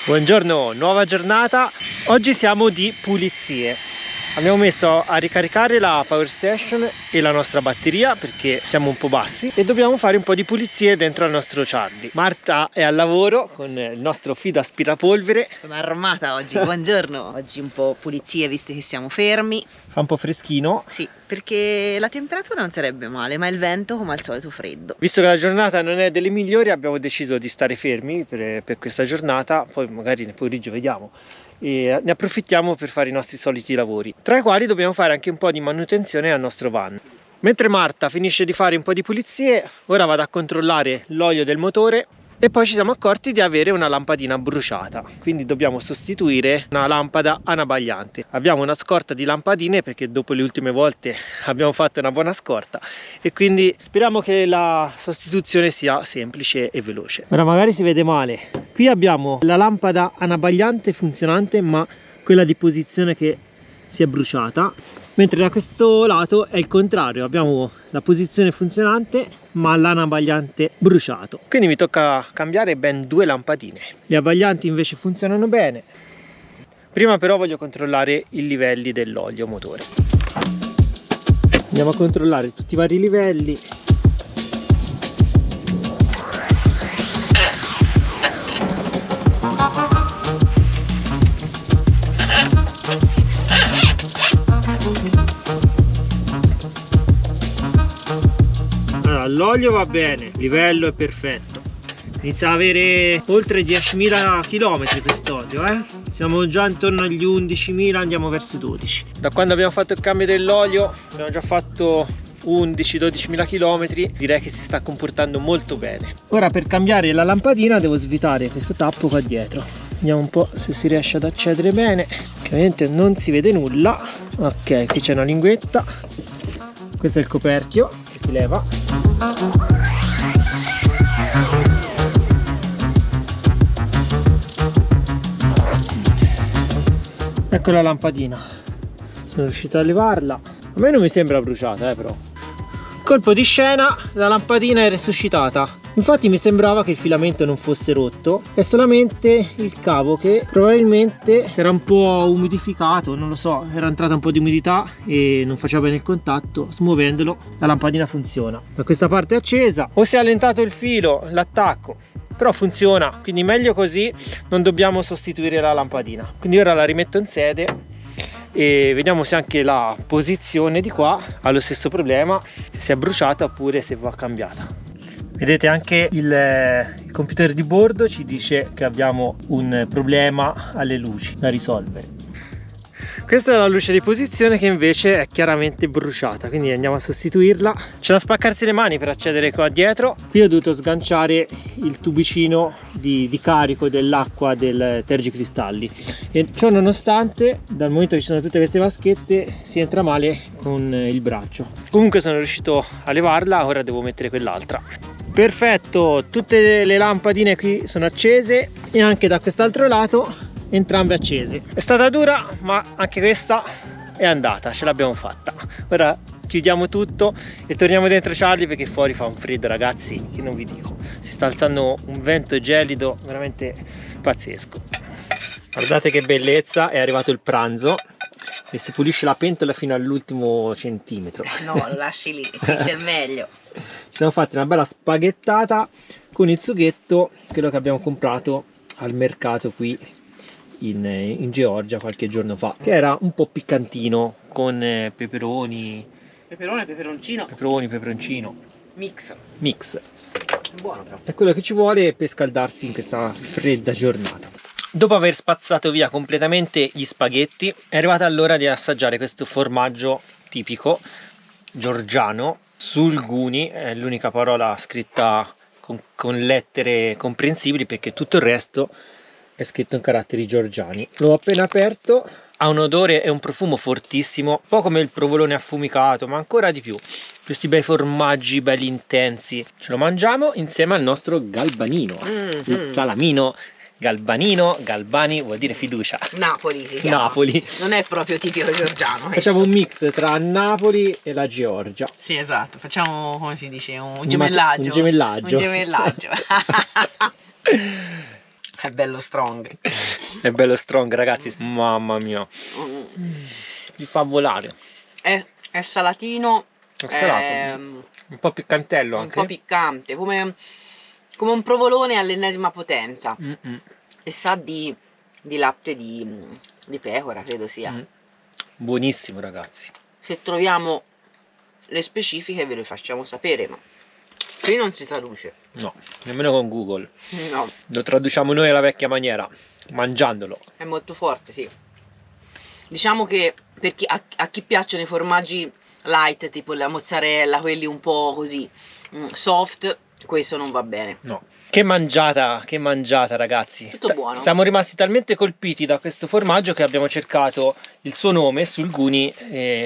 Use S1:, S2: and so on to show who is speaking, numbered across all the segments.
S1: Buongiorno, nuova giornata. Oggi siamo di pulizie. Abbiamo messo a ricaricare la power station e la nostra batteria perché siamo un po' bassi e dobbiamo fare un po' di pulizie dentro al nostro Charlie. Marta è al lavoro con il nostro fido aspirapolvere.
S2: Sono armata oggi, buongiorno. Oggi un po' pulizie visto che siamo fermi.
S1: Fa un po' freschino.
S2: Sì, perché la temperatura non sarebbe male, ma il vento come al solito freddo.
S1: Visto che la giornata non è delle migliori, abbiamo deciso di stare fermi per questa giornata. Poi magari nel pomeriggio vediamo. E ne approfittiamo per fare i nostri soliti lavori, tra i quali dobbiamo fare anche un po' di manutenzione al nostro van. Mentre Marta finisce di fare un po' di pulizie, ora vado a controllare l'olio del motore e poi ci siamo accorti di avere una lampadina bruciata, quindi dobbiamo sostituire una lampada anabagliante. Abbiamo una scorta di lampadine perché dopo le ultime volte abbiamo fatto una buona scorta e quindi speriamo che la sostituzione sia semplice e veloce. Ora magari si vede male, qui abbiamo la lampada anabagliante funzionante ma quella di posizione che si è bruciata, mentre da questo lato è il contrario, abbiamo la posizione funzionante ma l'anabagliante bruciato, quindi mi tocca cambiare ben due lampadine. Le abbaglianti invece funzionano bene. Prima però voglio controllare i livelli dell'olio motore. Andiamo a controllare tutti i vari livelli. L'olio va bene, il livello è perfetto, inizia ad avere oltre 10.000 km quest'olio, siamo già intorno agli 11.000, andiamo verso i 12. Da quando abbiamo fatto il cambio dell'olio abbiamo già fatto 11-12.000 km, direi che si sta comportando molto bene. Ora per cambiare la lampadina devo svitare questo tappo qua dietro, vediamo un po' se si riesce ad accedere bene, che ovviamente non si vede nulla. Ok, qui c'è una linguetta, questo è il coperchio che si leva. Ecco la lampadina, sono riuscito a levarla, a me non mi sembra bruciata però. Colpo di scena, la lampadina è resuscitata. Infatti mi sembrava che il filamento non fosse rotto, è solamente il cavo che probabilmente era un po' umidificato, non lo so, era entrata un po' di umidità e non faceva bene il contatto. Smuovendolo la lampadina funziona. Da questa parte è accesa, o si è allentato il filo, l'attacco, però funziona, quindi meglio così, non dobbiamo sostituire la lampadina. Quindi ora la rimetto in sede e vediamo se anche la posizione di qua ha lo stesso problema, se si è bruciata oppure se va cambiata. Vedete anche il computer di bordo ci dice che abbiamo un problema alle luci da risolvere. Questa è la luce di posizione che invece è chiaramente bruciata, quindi andiamo a sostituirla. C'è da spaccarsi le mani per accedere qua dietro. Qui ho dovuto sganciare il tubicino di carico dell'acqua del tergicristalli e ciò nonostante, dal momento che ci sono tutte queste vaschette, si entra male con il braccio. Comunque sono riuscito a levarla, ora devo mettere quell'altra. Perfetto, tutte le lampadine qui sono accese e anche da quest'altro lato entrambe accese. È stata dura ma anche questa è andata, ce l'abbiamo fatta. Ora chiudiamo tutto e torniamo dentro Charlie perché fuori fa un freddo, ragazzi, che non vi dico. Si sta alzando un vento gelido veramente pazzesco. Guardate che bellezza, è arrivato il pranzo e si pulisce la pentola fino all'ultimo centimetro.
S2: No, lo lasci lì, c'è il meglio.
S1: Ci siamo fatti una bella spaghettata con il sughetto, quello che abbiamo comprato al mercato qui in Georgia qualche giorno fa, che era un po' piccantino con peperoni, peperoncino mix.
S2: Buono però.
S1: È quello che ci vuole per scaldarsi in questa fredda giornata. Dopo aver spazzato via completamente gli spaghetti è arrivata l'ora di assaggiare questo formaggio tipico georgiano, sulguni, è l'unica parola scritta con lettere comprensibili perché tutto il resto è scritto in caratteri georgiani. L'ho appena aperto, ha un odore e un profumo fortissimo, un po' come il provolone affumicato, ma ancora di più. Questi bei formaggi belli intensi. Ce lo mangiamo insieme al nostro galbanino, il salamino galbanino. Galbani vuol dire fiducia.
S2: Napoli si chiama.
S1: Napoli.
S2: Non è proprio tipico georgiano.
S1: Facciamo un mix tra Napoli e la Georgia.
S2: Sì, esatto, facciamo, come si dice, un gemellaggio.
S1: Un gemellaggio.
S2: Un gemellaggio. È bello strong.
S1: È bello strong, ragazzi. Mamma mia. Mi fa volare.
S2: È salatino.
S1: È salato. Un po' piccantello anche.
S2: Un po' piccante, come un provolone all'ennesima potenza. E sa di latte di pecora, credo sia.
S1: Buonissimo, ragazzi.
S2: Se troviamo le specifiche ve le facciamo sapere, ma qui non si traduce.
S1: No, nemmeno con Google.
S2: No.
S1: Lo traduciamo noi alla vecchia maniera, mangiandolo.
S2: È molto forte, sì. Diciamo che per a chi piacciono i formaggi light, tipo la mozzarella, quelli un po' così soft, questo non va bene.
S1: No. Che mangiata, ragazzi.
S2: Tutto buono.
S1: Siamo rimasti talmente colpiti da questo formaggio che abbiamo cercato il suo nome sul Guni,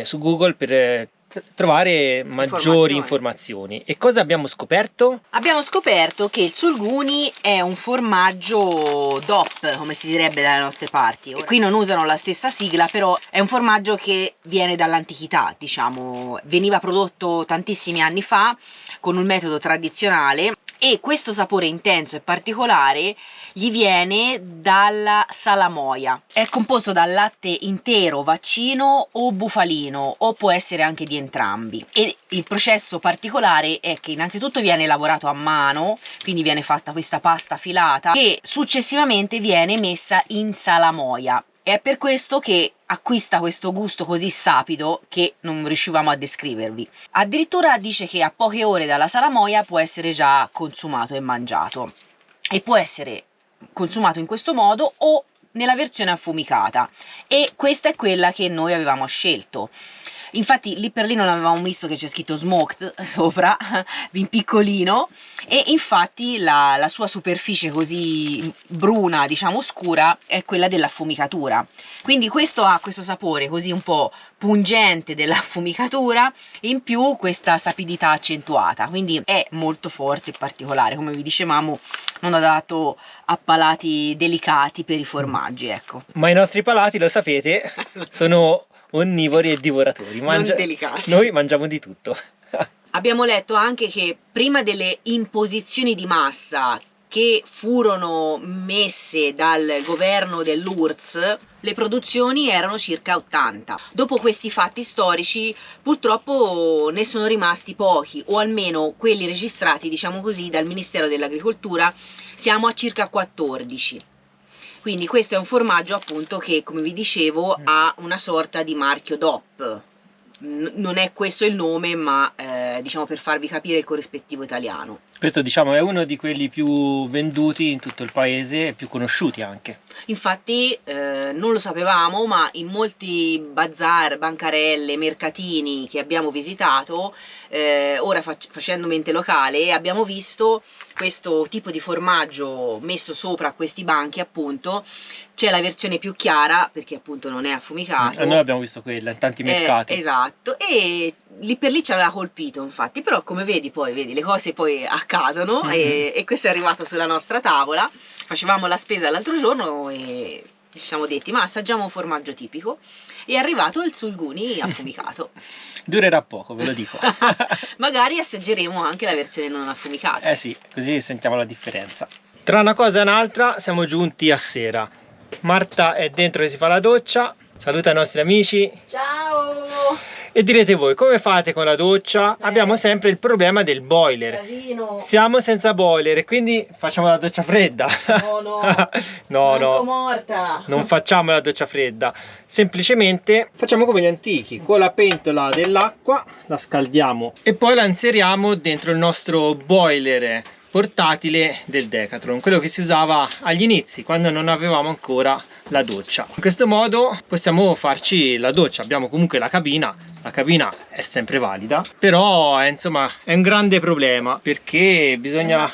S1: su Google, per trovare maggiori informazioni. E cosa abbiamo scoperto?
S2: Abbiamo scoperto che il sulguni è un formaggio DOP, come si direbbe dalle nostre parti. E qui non usano la stessa sigla, però è un formaggio che viene dall'antichità, diciamo. Veniva prodotto tantissimi anni fa con un metodo tradizionale, e questo sapore intenso e particolare gli viene dalla salamoia. È composto dal latte intero, vaccino o bufalino, o può essere anche di entrambi. E il processo particolare è che innanzitutto viene lavorato a mano, quindi viene fatta questa pasta filata che successivamente viene messa in salamoia. È per questo che acquista questo gusto così sapido che non riuscivamo a descrivervi. Addirittura dice che a poche ore dalla salamoia può essere già consumato e mangiato, e può essere consumato in questo modo o nella versione affumicata, e questa è quella che noi avevamo scelto. Infatti lì per lì non avevamo visto che c'è scritto smoked sopra in piccolino, e infatti la sua superficie così bruna, diciamo scura, è quella dell'affumicatura. Quindi questo ha questo sapore così un po' pungente dell'affumicatura, in più questa sapidità accentuata, quindi è molto forte e particolare, come vi dicevamo, non adatto a palati delicati per i formaggi, ecco.
S1: Ma i nostri palati, lo sapete, sono onnivori e divoratori. Noi mangiamo di tutto.
S2: Abbiamo letto anche che prima delle imposizioni di massa che furono messe dal governo dell'URSS, le produzioni erano circa 80. Dopo questi fatti storici purtroppo ne sono rimasti pochi, o almeno quelli registrati, diciamo così, dal Ministero dell'Agricoltura. Siamo a circa 14. Quindi questo è un formaggio appunto che, come vi dicevo, ha una sorta di marchio DOP. Non è questo il nome, ma diciamo per farvi capire il corrispettivo italiano.
S1: Questo, diciamo, è uno di quelli più venduti in tutto il paese e più conosciuti anche.
S2: Infatti non lo sapevamo, ma in molti bazar, bancarelle, mercatini che abbiamo visitato, ora facendo mente locale, abbiamo visto questo tipo di formaggio messo sopra questi banchi, appunto. C'è la versione più chiara, perché appunto non è affumicato.
S1: Noi abbiamo visto quella in tanti mercati.
S2: Esatto, e lì per lì ci aveva colpito, infatti, però come vedi poi, le cose poi accadono, e questo è arrivato sulla nostra tavola. Facevamo la spesa l'altro giorno e ci siamo detti, ma assaggiamo un formaggio tipico. È arrivato il sulguni affumicato.
S1: Durerà poco, ve lo dico.
S2: Magari assaggeremo anche la versione non affumicata.
S1: Eh sì, così sentiamo la differenza. Tra una cosa e un'altra siamo giunti a sera. Marta è dentro che si fa la doccia, saluta i nostri amici.
S2: Ciao!
S1: E direte voi, come fate con la doccia? Abbiamo sempre il problema del boiler.
S2: Casino.
S1: Siamo senza boiler e quindi facciamo la doccia fredda.
S2: No,
S1: no,
S2: morta.
S1: non facciamo la doccia fredda. Semplicemente facciamo come gli antichi, con la pentola dell'acqua la scaldiamo e poi la inseriamo dentro il nostro boiler portatile del Decathlon, quello che si usava agli inizi, quando non avevamo ancora la doccia. In questo modo possiamo farci la doccia. Abbiamo comunque la cabina è sempre valida, però insomma è un grande problema, perché bisogna,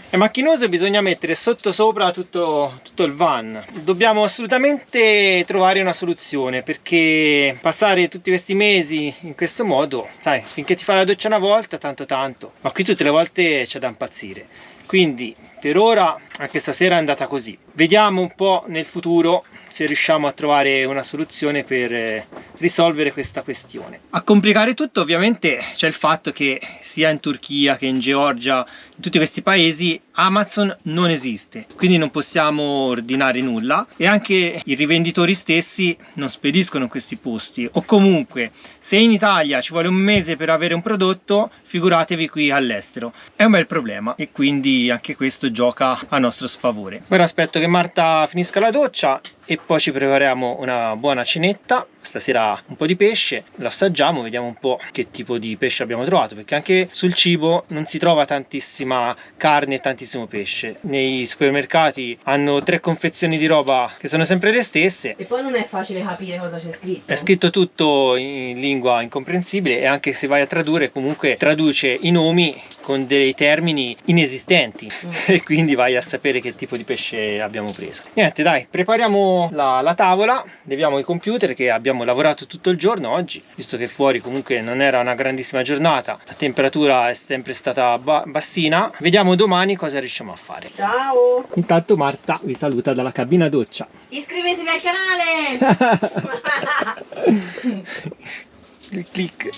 S1: è macchinoso e bisogna mettere sotto sopra tutto il van. Dobbiamo assolutamente trovare una soluzione, perché passare tutti questi mesi in questo modo, sai, finché ti fai la doccia una volta tanto, ma qui tutte le volte c'è da impazzire. Quindi per ora anche stasera è andata così. Vediamo un po' nel futuro se riusciamo a trovare una soluzione per risolvere questa questione. A complicare tutto ovviamente c'è il fatto che sia in Turchia che in Georgia, in tutti questi paesi, Amazon non esiste, quindi non possiamo ordinare nulla e anche i rivenditori stessi non spediscono in questi posti, o comunque se in Italia ci vuole un mese per avere un prodotto, figuratevi qui all'estero. È un bel problema e quindi anche questo gioca a nostro sfavore. Ora aspetto che Marta finisca la doccia e poi ci prepariamo una buona cenetta. Stasera un po' di pesce, lo assaggiamo, vediamo un po' che tipo di pesce abbiamo trovato, perché anche sul cibo non si trova tantissima carne e tantissimo pesce. Nei supermercati hanno 3 confezioni di roba che sono sempre le stesse
S2: e poi non è facile capire cosa c'è scritto.
S1: È scritto tutto in lingua incomprensibile e anche se vai a tradurre comunque traduce i nomi con dei termini inesistenti e quindi vai a sapere che tipo di pesce abbiamo preso. Niente, dai, prepariamo la tavola, leviamo i computer che abbiamo lavorato tutto il giorno oggi, visto che fuori comunque non era una grandissima giornata, la temperatura è sempre stata bassina. Vediamo domani cosa riusciamo a fare.
S2: Ciao!
S1: Intanto Marta vi saluta dalla cabina doccia.
S2: Iscrivetevi al canale!
S1: Clic.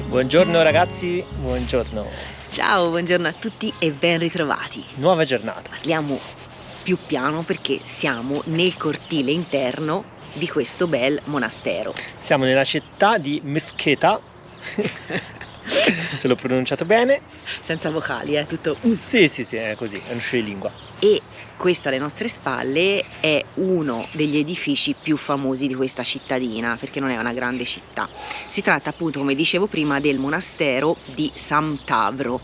S1: Buongiorno ragazzi, buongiorno.
S2: Ciao, buongiorno a tutti e ben ritrovati.
S1: Nuova giornata.
S2: Parliamo più piano perché siamo nel cortile interno di questo bel monastero.
S1: Siamo nella città di Mesquita. Se l'ho pronunciato bene.
S2: Senza vocali, tutto.
S1: Sì, è così, è un scioglilingua.
S2: E questo alle nostre spalle è uno degli edifici più famosi di questa cittadina, perché non è una grande città. Si tratta appunto, come dicevo prima, del monastero di San Tavro,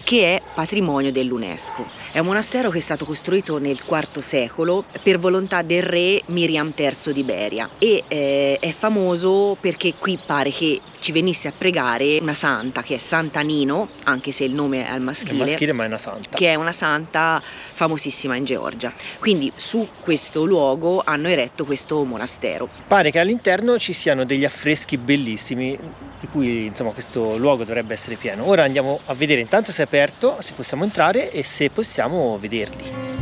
S2: che è patrimonio dell'UNESCO. È un monastero che è stato costruito nel IV secolo per volontà del re Miriam III di Beria e è famoso perché qui pare che ci venisse a pregare una santa che è Santa Nino, anche se il nome è al maschile.
S1: È maschile ma è una santa.
S2: Che è una santa famosissima in Georgia. Quindi su questo luogo hanno eretto questo monastero.
S1: Pare che all'interno ci siano degli affreschi bellissimi, di cui insomma questo luogo dovrebbe essere pieno. Ora andiamo a vedere intanto se è aperto, se possiamo entrare e se possiamo vederli.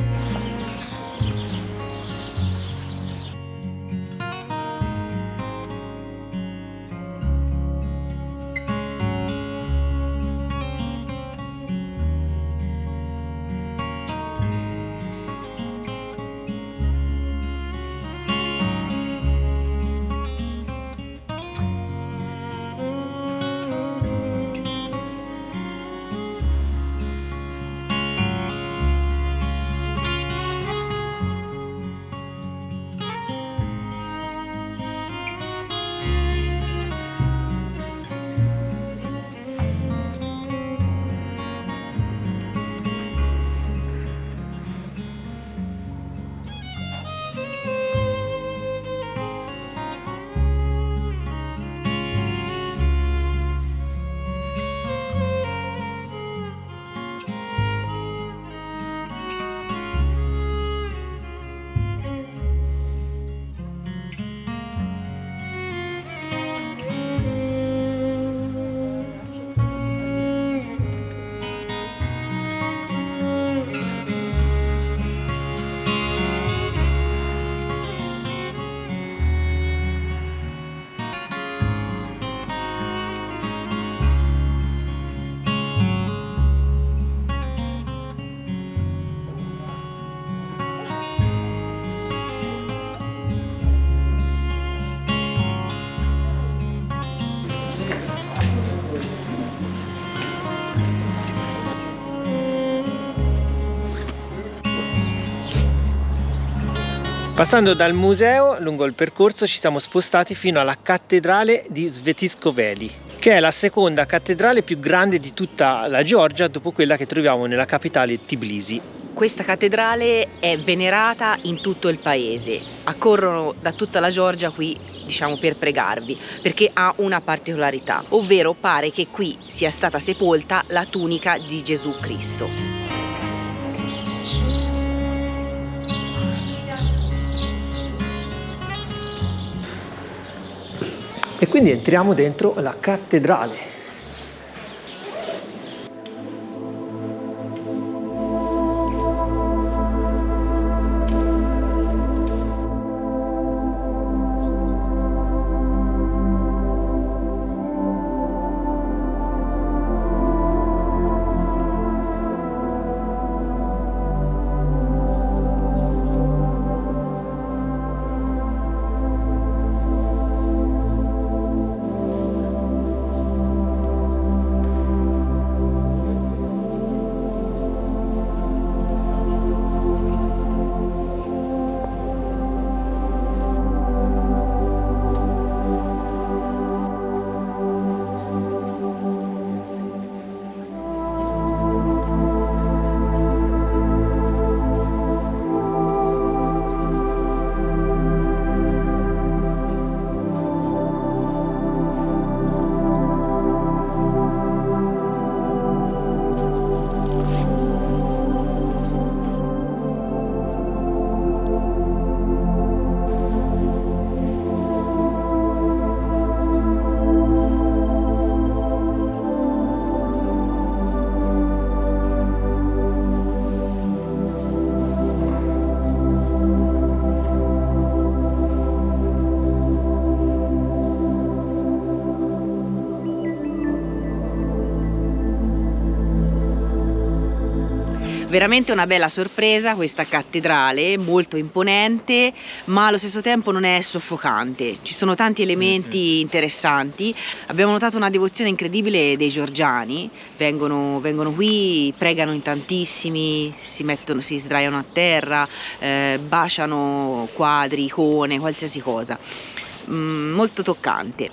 S1: Passando dal museo, lungo il percorso ci siamo spostati fino alla cattedrale di Svetiško-Veli, che è la seconda cattedrale più grande di tutta la Georgia dopo quella che troviamo nella capitale Tbilisi.
S2: Questa cattedrale è venerata in tutto il paese, accorrono da tutta la Georgia qui, diciamo, per pregarvi, perché ha una particolarità, ovvero pare che qui sia stata sepolta la tunica di Gesù Cristo.
S1: E quindi entriamo dentro la cattedrale.
S2: Veramente una bella sorpresa questa cattedrale, molto imponente, ma allo stesso tempo non è soffocante. Ci sono tanti elementi interessanti. Abbiamo notato una devozione incredibile dei georgiani, vengono qui, pregano in tantissimi, si sdraiano a terra, baciano quadri, icone, qualsiasi cosa. Molto toccante.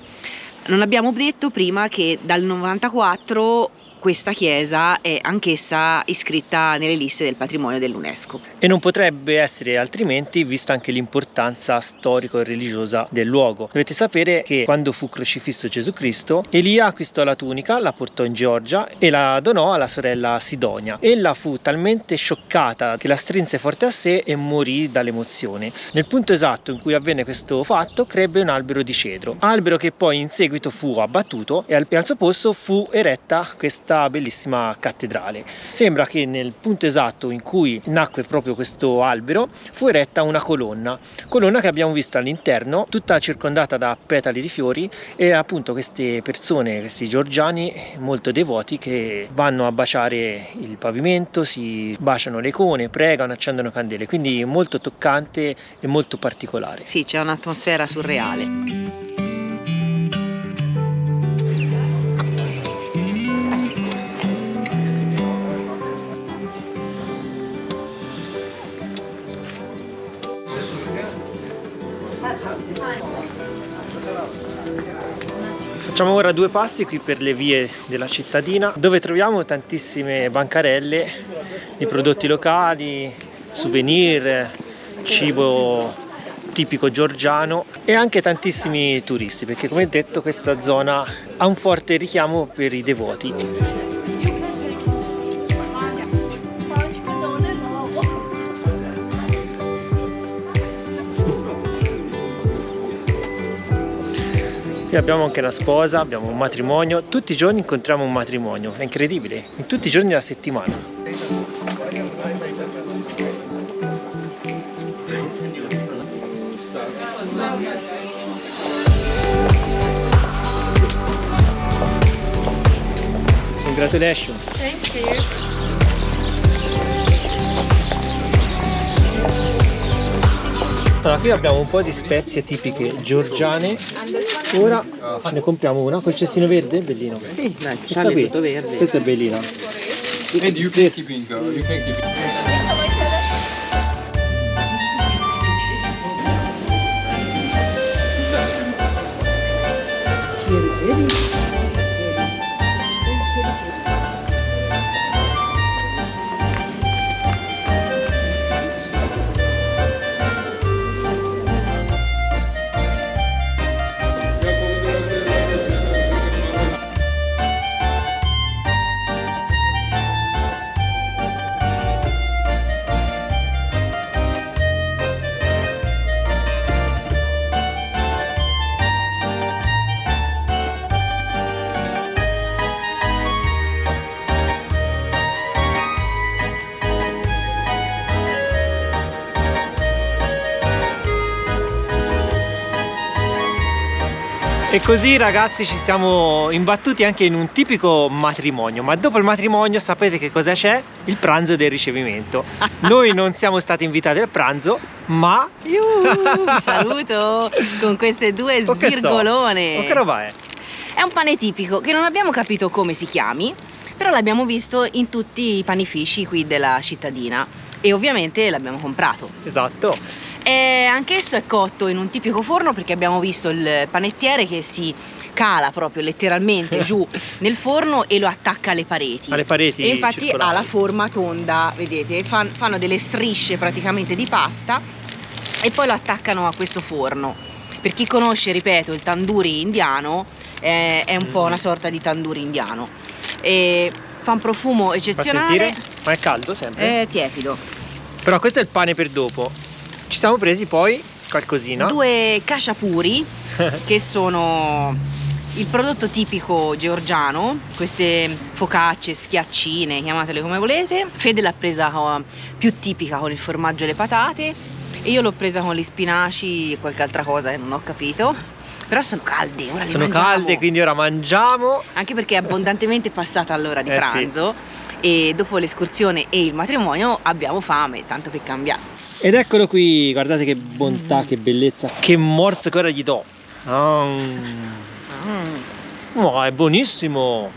S2: Non abbiamo detto prima che dal 94 questa chiesa è anch'essa iscritta nelle liste del patrimonio dell'UNESCO.
S1: E non potrebbe essere altrimenti, vista anche l'importanza storico e religiosa del luogo. Dovete sapere che quando fu crocifisso Gesù Cristo, Elia acquistò la tunica, la portò in Georgia e la donò alla sorella Sidonia. Ella fu talmente scioccata che la strinse forte a sé e morì dall'emozione. Nel punto esatto in cui avvenne questo fatto, crebbe un albero di cedro, albero che poi in seguito fu abbattuto e al suo posto fu eretta questa bellissima cattedrale. Sembra che nel punto esatto in cui nacque proprio questo albero fu eretta una colonna che abbiamo visto all'interno, tutta circondata da petali di fiori, e appunto queste persone, questi georgiani molto devoti, che vanno a baciare il pavimento, si baciano le icone, pregano, accendono candele, quindi molto toccante e molto particolare.
S2: Sì, c'è un'atmosfera surreale.
S1: Facciamo ora 2 passi qui per le vie della cittadina, dove troviamo tantissime bancarelle di prodotti locali, souvenir, cibo tipico georgiano e anche tantissimi turisti, perché come detto questa zona ha un forte richiamo per i devoti. Qui abbiamo anche una sposa, abbiamo un matrimonio, tutti i giorni incontriamo un matrimonio, è incredibile, in tutti i giorni della settimana. Congratulations!
S3: Thank you.
S1: Allora, qui abbiamo un po' di spezie tipiche georgiane. Ora ce ne compriamo una col cestino verde, bellino.
S2: Sì, dai,
S1: Questa qui,
S2: tutto verde.
S1: questa è bellina.
S4: And you can keep it. You can keep it.
S1: E così ragazzi ci siamo imbattuti anche in un tipico matrimonio, ma dopo il matrimonio sapete che cosa c'è? Il pranzo del ricevimento. Noi non siamo stati invitati al pranzo, ma...
S2: Vi saluto con queste due
S1: Oh, che so?
S2: svirgolone.
S1: Oh, che roba è?
S2: È un pane tipico che non abbiamo capito come si chiami, però l'abbiamo visto in tutti i panifici qui della cittadina e ovviamente l'abbiamo comprato.
S1: Esatto.
S2: E anch'esso è cotto in un tipico forno, perché abbiamo visto il panettiere che si cala proprio letteralmente giù nel forno e lo attacca alle pareti.
S1: Alle pareti
S2: e infatti
S1: circolari.
S2: ha la forma tonda, vedete, fanno delle strisce praticamente di pasta e poi lo attaccano a questo forno. Per chi conosce, ripeto, il tandoori indiano, è un po' una sorta di tandoori indiano e fa un profumo
S1: Fa
S2: eccezionale.
S1: sentire? Ma è caldo sempre?
S2: È tiepido.
S1: Però questo è il pane per dopo. Ci siamo presi poi qualcosina.
S2: 2 khachapuri che sono il prodotto tipico georgiano, queste focacce, schiaccine, chiamatele come volete. Fede l'ha presa più tipica con il formaggio e le patate e io l'ho presa con gli spinaci e qualche altra cosa che non ho capito. Però sono calde, ora le
S1: Sono
S2: mangiamo.
S1: calde, quindi ora mangiamo.
S2: Anche perché è abbondantemente passata l'ora di pranzo.
S1: Sì.
S2: e dopo l'escursione e il matrimonio abbiamo fame, tanto per cambiare.
S1: Ed eccolo qui, guardate che bontà, che bellezza, che morso che ora gli do. Oh, è buonissimo.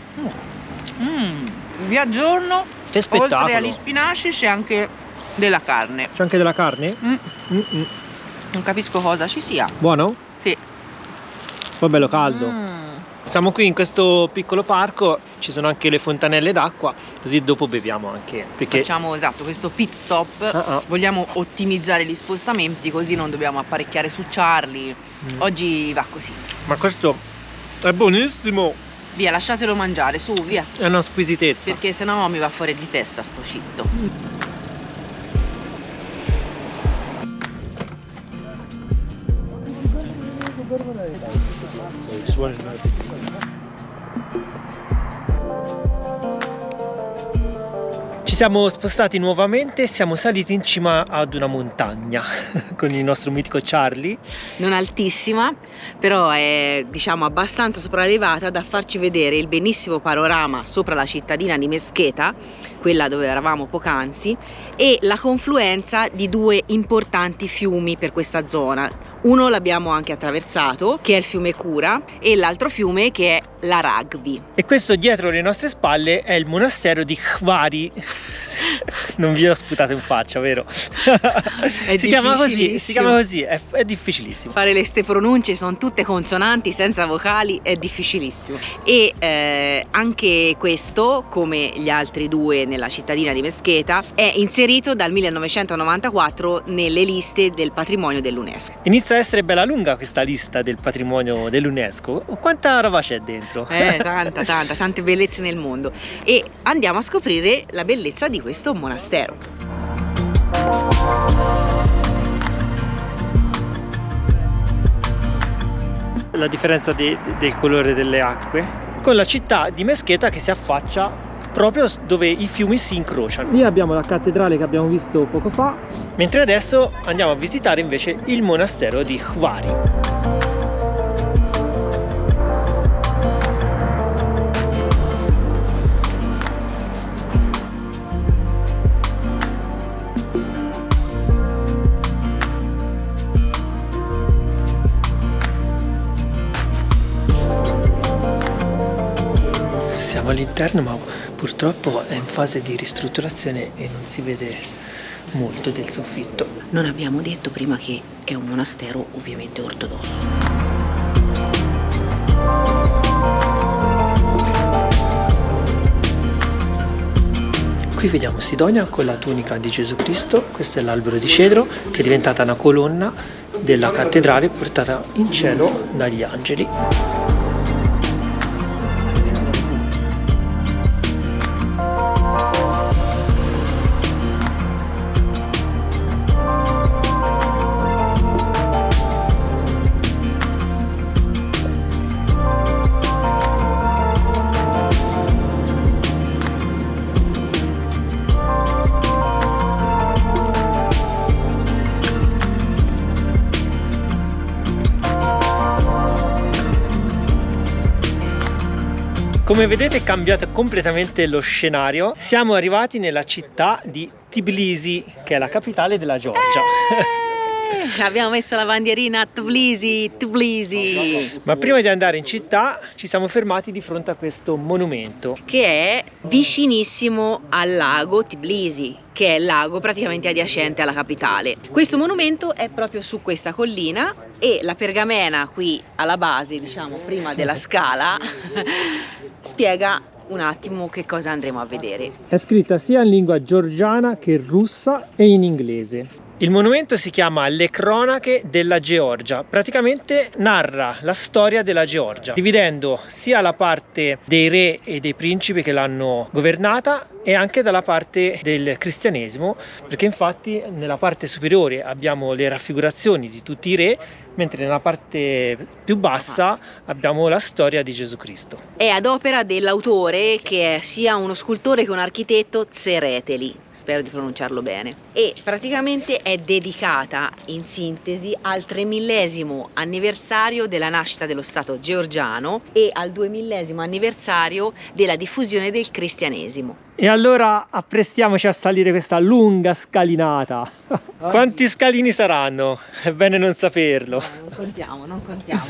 S2: Vi aggiorno,
S1: Che spettacolo.
S2: oltre agli spinaci c'è anche della carne.
S1: C'è anche della carne?
S2: Non capisco cosa ci sia.
S1: Buono?
S2: Sì.
S1: Poi bello caldo. Siamo qui in questo piccolo parco, ci sono anche le fontanelle d'acqua, così dopo beviamo anche. Perché
S2: Facciamo esatto questo pit stop. Vogliamo ottimizzare gli spostamenti, così non dobbiamo apparecchiare su Charlie. Oggi va così.
S1: Ma questo è buonissimo.
S2: Via, lasciatelo mangiare, su, via.
S1: È una squisitezza.
S2: Perché sennò mi va fuori di testa sto scitto.
S1: Ci siamo spostati nuovamente, siamo saliti in cima ad una montagna con il nostro mitico Charlie.
S2: Non altissima, però è diciamo abbastanza sopraelevata da farci vedere il bellissimo panorama sopra la cittadina di Mesqueta, quella dove eravamo poc'anzi, e la confluenza di due importanti fiumi per questa zona. Uno l'abbiamo anche attraversato, che è il fiume Cura, e l'altro fiume che è la Ragvi.
S1: E questo dietro le nostre spalle è il monastero di Hvari. Non vi ho sputato in faccia, vero? Si chiama così, è difficilissimo.
S2: Fare queste pronunce sono tutte consonanti senza vocali, è difficilissimo. E anche questo, come gli altri due nella cittadina di Mesqueta, è inserito dal 1994 nelle liste del patrimonio dell'UNESCO.
S1: Inizia a essere bella lunga questa lista del patrimonio dell'UNESCO. Quanta roba c'è dentro?
S2: Tante bellezze nel mondo. E andiamo a scoprire la bellezza di questo monastero.
S1: La differenza del colore delle acque con la città di Mesqueta che si affaccia proprio dove i fiumi si incrociano. Lì abbiamo la cattedrale che abbiamo visto poco fa, mentre adesso andiamo a visitare invece il monastero di Hvari. Siamo all'interno, ma purtroppo è in fase di ristrutturazione e non si vede molto del soffitto.
S2: Non abbiamo detto prima che è un monastero ovviamente ortodosso.
S1: Qui vediamo Sidonia con la tunica di Gesù Cristo. Questo è l'albero di cedro che è diventata una colonna della cattedrale portata in cielo dagli angeli. Come vedete è cambiato completamente lo scenario. Siamo arrivati nella città di Tbilisi, che è la capitale della Georgia.
S2: Abbiamo messo la bandierina Tbilisi.
S1: Ma prima di andare in città ci siamo fermati di fronte a questo monumento,
S2: che è vicinissimo al lago Tbilisi, che è il lago praticamente adiacente alla capitale. Questo monumento è proprio su questa collina e la pergamena qui alla base, diciamo prima della scala, spiega un attimo che cosa andremo a vedere.
S1: È scritta sia in lingua georgiana che russa e in inglese. Il monumento si chiama Le cronache della Georgia, praticamente narra la storia della Georgia, dividendo sia la parte dei re e dei principi che l'hanno governata e anche dalla parte del cristianesimo, perché infatti nella parte superiore abbiamo le raffigurazioni di tutti i re, mentre nella parte più bassa abbiamo la storia di Gesù Cristo.
S2: È ad opera dell'autore, che è sia uno scultore che un architetto, Tsereteli, spero di pronunciarlo bene, e praticamente è dedicata in sintesi al 3000° anniversario della nascita dello Stato georgiano e al 2000° anniversario della diffusione del cristianesimo.
S1: E allora apprestiamoci a salire questa lunga scalinata. Quanti scalini saranno? È bene non saperlo.
S2: Non contiamo,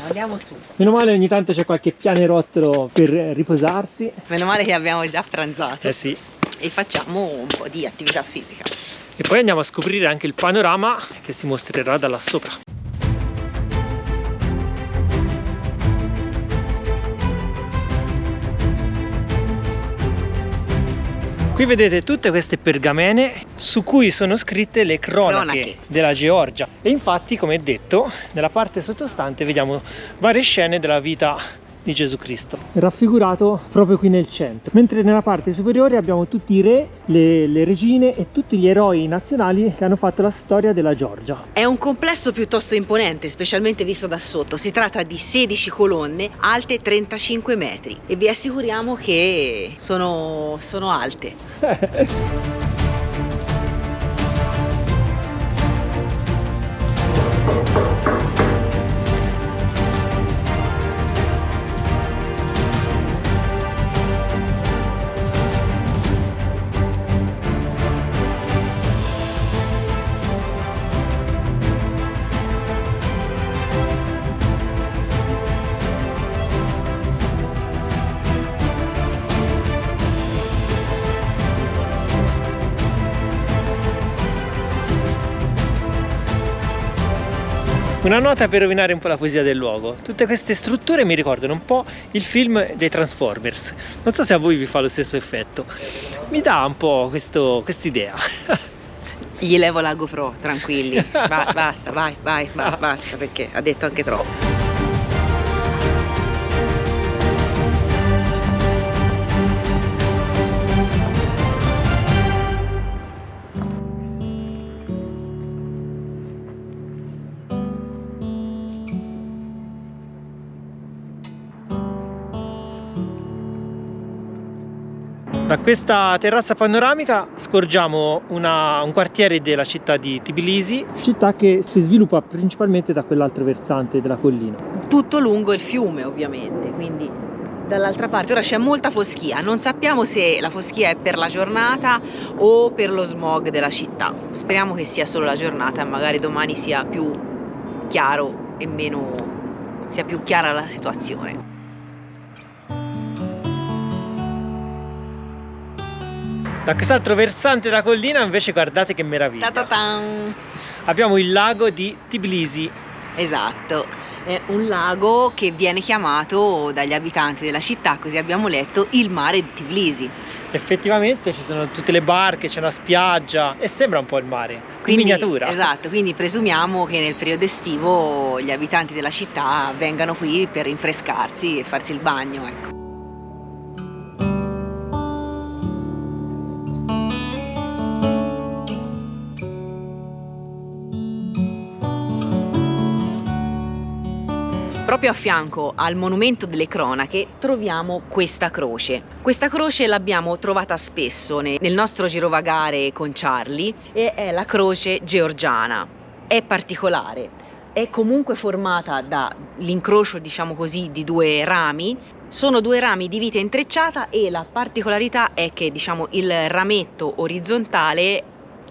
S2: andiamo su.
S1: Meno male ogni tanto c'è qualche pianerottolo per riposarsi.
S2: Meno male che abbiamo già pranzato.
S1: Eh sì.
S2: E facciamo un po' di attività fisica.
S1: E poi andiamo a scoprire anche il panorama che si mostrerà da là sopra. Qui vedete tutte queste pergamene su cui sono scritte le cronache della Georgia. E infatti, come detto, nella parte sottostante vediamo varie scene della vita di Gesù Cristo, raffigurato proprio qui nel centro, mentre nella parte superiore abbiamo tutti i re, le regine e tutti gli eroi nazionali che hanno fatto la storia della Georgia.
S2: È un complesso piuttosto imponente, specialmente visto da sotto. Si tratta di 16 colonne alte 35 metri e vi assicuriamo che sono alte.
S1: Una nota per rovinare un po' la poesia del luogo: tutte queste strutture mi ricordano un po' il film dei Transformers. Non so se a voi vi fa lo stesso effetto. Mi dà un po' quest'idea.
S2: Gli levo la GoPro, tranquilli. Basta, vai, basta, perché ha detto anche troppo.
S1: Da questa terrazza panoramica scorgiamo un quartiere della città di Tbilisi, città che si sviluppa principalmente da quell'altro versante della collina.
S2: Tutto lungo il fiume, ovviamente, quindi dall'altra parte. Ora c'è molta foschia, non sappiamo se la foschia è per la giornata o per lo smog della città. Speriamo che sia solo la giornata e magari domani sia più chiaro e sia più chiara la situazione.
S1: Da quest'altro versante della collina invece guardate che meraviglia.
S2: Ta-ta-tan!
S1: Abbiamo il lago di Tbilisi.
S2: Esatto, è un lago che viene chiamato dagli abitanti della città, così abbiamo letto, il mare di Tbilisi.
S1: Effettivamente ci sono tutte le barche, c'è una spiaggia e sembra un po' il mare, in miniatura.
S2: Esatto, quindi presumiamo che nel periodo estivo gli abitanti della città vengano qui per rinfrescarsi e farsi il bagno, ecco. Proprio a fianco al monumento delle cronache troviamo questa croce. Questa croce l'abbiamo trovata spesso nel nostro girovagare con Charlie e è la croce georgiana. È particolare, è comunque formata dall'incrocio, diciamo così, di due rami. Sono due rami di vite intrecciata e la particolarità è che, diciamo, il rametto orizzontale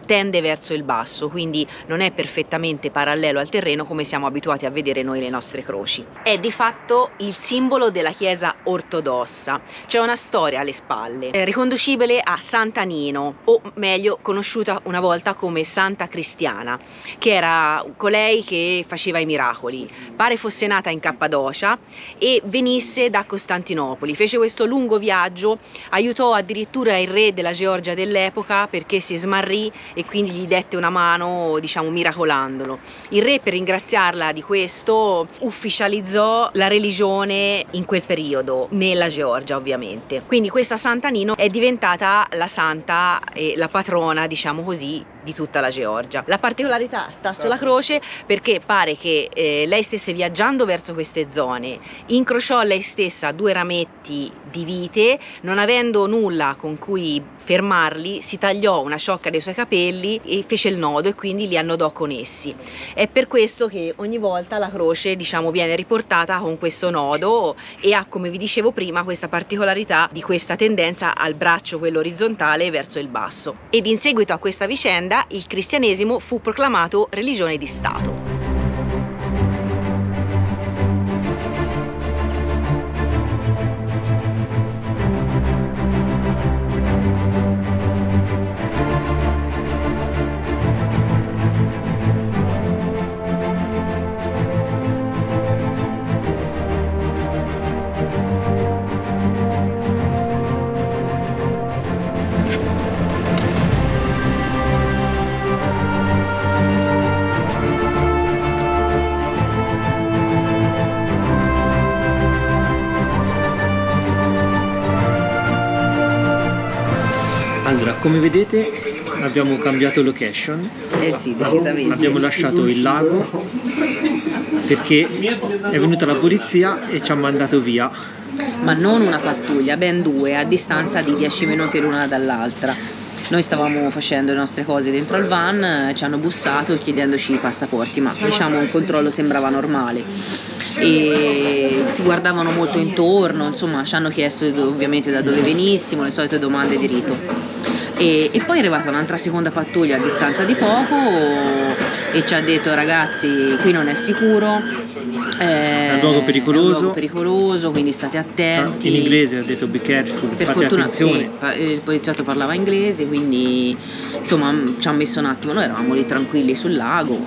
S2: tende verso il basso, quindi non è perfettamente parallelo al terreno come siamo abituati a vedere noi le nostre croci. È di fatto il simbolo della Chiesa ortodossa. C'è una storia alle spalle, riconducibile a Santa Nino, o meglio conosciuta una volta come Santa Cristiana, che era colei che faceva i miracoli. Pare fosse nata in Cappadocia e venisse da Costantinopoli. Fece questo lungo viaggio, aiutò addirittura il re della Georgia dell'epoca perché si smarrì e quindi gli dette una mano, diciamo, miracolandolo. Il re, per ringraziarla di questo, ufficializzò la religione in quel periodo, nella Georgia ovviamente. Quindi questa Santa Nino è diventata la santa e la patrona, diciamo così, di tutta la Georgia. La particolarità sta sulla croce perché pare che lei stesse viaggiando verso queste zone, incrociò lei stessa 2 rametti di vite, non avendo nulla con cui fermarli, si tagliò una ciocca dei suoi capelli e fece il nodo e quindi li annodò con essi. È per questo che ogni volta la croce, diciamo, viene riportata con questo nodo e ha, come vi dicevo prima, questa particolarità di questa tendenza al braccio, quello orizzontale, verso il basso. Ed in seguito a questa vicenda il cristianesimo fu proclamato religione di Stato.
S1: Allora, come vedete abbiamo cambiato location.
S2: Sì, decisamente.
S1: Abbiamo lasciato il lago perché è venuta la polizia e ci ha mandato via.
S2: Ma non una pattuglia, ben 2, a distanza di 10 minuti l'una dall'altra. Noi stavamo facendo le nostre cose dentro al van, ci hanno bussato chiedendoci i passaporti, ma diciamo il controllo sembrava normale e si guardavano molto intorno, insomma ci hanno chiesto ovviamente da dove venissimo, le solite domande di rito. E poi è arrivata un'altra seconda pattuglia a distanza di poco e ci ha detto: ragazzi, qui non è sicuro,
S1: è un luogo
S2: pericoloso, quindi state attenti.
S1: In inglese ha detto be careful,
S2: per
S1: fate
S2: fortuna
S1: attenzione.
S2: sì, il poliziotto parlava inglese, quindi insomma ci ha messo un attimo. Noi eravamo lì tranquilli sul lago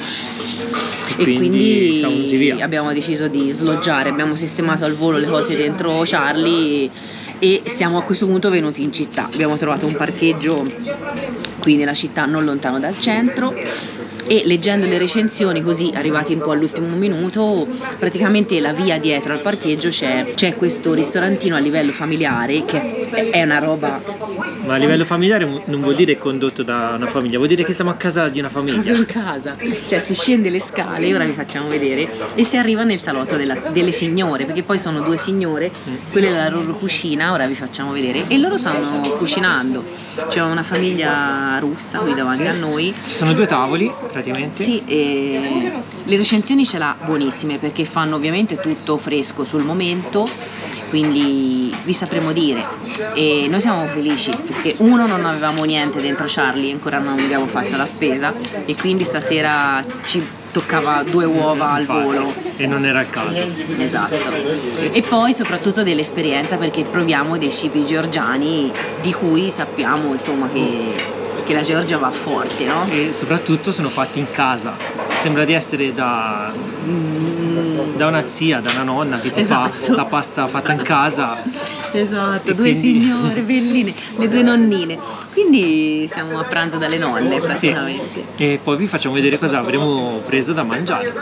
S2: e quindi
S1: siamo venuti via.
S2: Abbiamo deciso di sloggiare, abbiamo sistemato al volo le cose dentro Charlie e siamo a questo punto venuti in città. Abbiamo trovato un parcheggio qui nella città, non lontano dal centro, e leggendo le recensioni, così arrivati un po' all'ultimo minuto, praticamente la via dietro al parcheggio c'è questo ristorantino a livello familiare che è una roba.
S1: Ma a livello familiare non vuol dire condotto da una famiglia, vuol dire che siamo a casa di una famiglia.
S2: Proprio in casa, cioè si scende le scale, ora vi facciamo vedere, e si arriva nel salotto delle signore, perché poi sono 2 signore, quella è la loro cucina, ora vi facciamo vedere, e loro stanno cucinando. C'è una famiglia russa qui davanti a noi.
S1: Ci sono 2 tavoli praticamente.
S2: Sì, e le recensioni ce l'ha buonissime perché fanno ovviamente tutto fresco sul momento, quindi vi sapremo dire. E noi siamo felici perché uno, non avevamo niente dentro Charlie, ancora non abbiamo fatto la spesa, e quindi stasera ci toccava 2 uova al volo
S1: e non era il caso.
S2: Esatto. E poi soprattutto dell'esperienza, perché proviamo dei cibi georgiani di cui sappiamo insomma che la Georgia va forte, no?
S1: E soprattutto sono fatti in casa, sembra di essere da una zia, da una nonna che ti fa la pasta fatta in casa.
S2: Esatto, 2 signore belline, le 2 nonnine, quindi siamo a pranzo dalle nonne praticamente.
S1: Sì. E poi vi facciamo vedere cosa avremo preso da mangiare.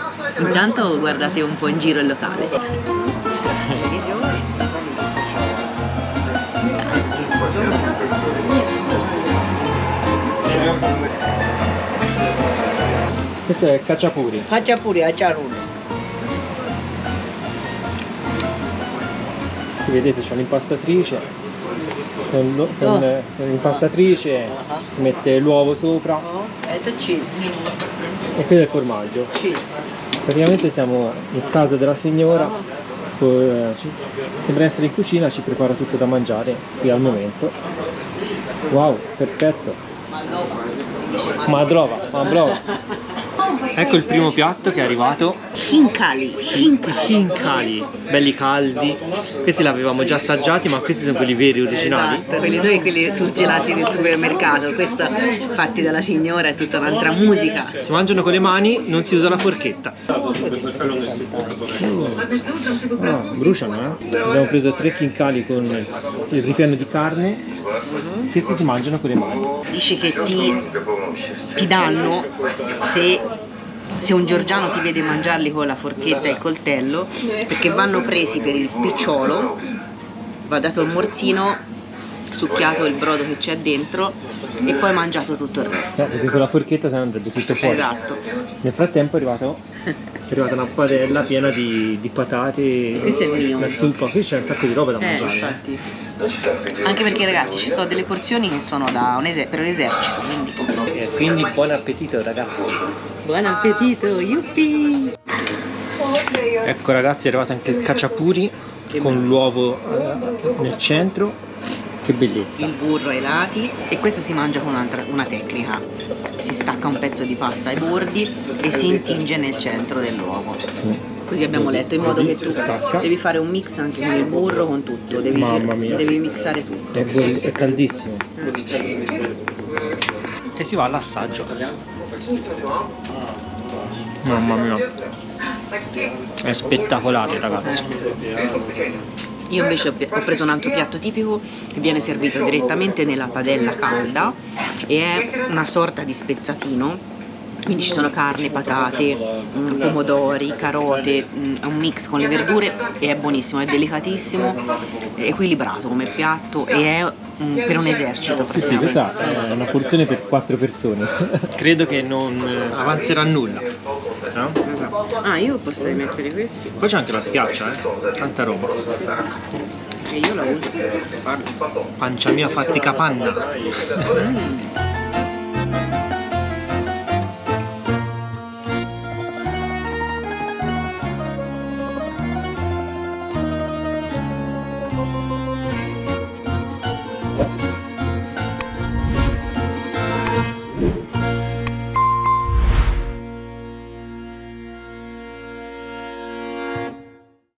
S2: Intanto guardate un po' in giro il locale.
S1: Questo è khachapuri.
S3: Khachapuri, acharun.
S1: Qui vedete c'è un'impastatrice. Con l'impastatrice si mette l'uovo sopra.
S3: È cheese.
S1: E questo è il formaggio.
S3: Cheese.
S1: Praticamente siamo in casa della signora, sembra essere in cucina, ci prepara tutto da mangiare qui al momento. Wow, perfetto. Madrova. Ecco il primo piatto che è arrivato.
S2: Khinkali.
S1: Khinkali, belli caldi. Questi li avevamo già assaggiati, ma questi sono quelli veri, originali.
S2: Esatto, quelli surgelati del supermercato. Questo fatti dalla signora, è tutta un'altra musica.
S1: Si mangiano con le mani, non si usa la forchetta. Bruciano, eh? Abbiamo preso 3 khinkali con il ripieno di carne. Questi si mangiano con le mani.
S2: Dice che ti danno, se un georgiano ti vede mangiarli con la forchetta e il coltello, perché vanno presi per il picciolo, va dato il morzino succhiato il brodo che c'è dentro e poi mangiato tutto il resto.
S1: Perché con la forchetta se no andrebbe tutto fuori.
S2: Esatto.
S1: Nel frattempo è arrivata una padella piena di patate,
S2: Questo è il mio.
S1: la zuppa, qui c'è un sacco di roba da mangiare.
S2: Infatti. Anche perché ragazzi ci sono delle porzioni che sono da per un esercito, quindi.
S1: E quindi buon appetito ragazzi.
S2: Buon appetito, yuppie!
S1: Ecco ragazzi, è arrivato anche il cacciapuri con l'uovo nel centro. Che bellezza.
S2: Il burro ai lati e questo si mangia con una tecnica. Si stacca un pezzo di pasta ai bordi e si intinge nel centro dell'uovo. Così abbiamo letto, in modo che tu devi fare un mix anche con il burro, con tutto,
S1: Mamma mia.
S2: devi mixare tutto.
S1: È caldissimo. E si va all'assaggio. Mamma mia. È spettacolare ragazzi.
S2: Io invece ho preso un altro piatto tipico che viene servito direttamente nella padella calda e è una sorta di spezzatino. Quindi ci sono carne, patate, pomodori, carote, è un mix con le verdure e è buonissimo, è delicatissimo, è equilibrato come piatto e è per un esercito.
S1: Sì, questa è una porzione per 4 persone. Credo che non avanzerà nulla. No?
S2: Esatto. Ah, io posso mettere questi.
S1: Poi c'è anche la schiaccia, tanta roba.
S2: E io la uso.
S1: Pancia mia fatti capanna.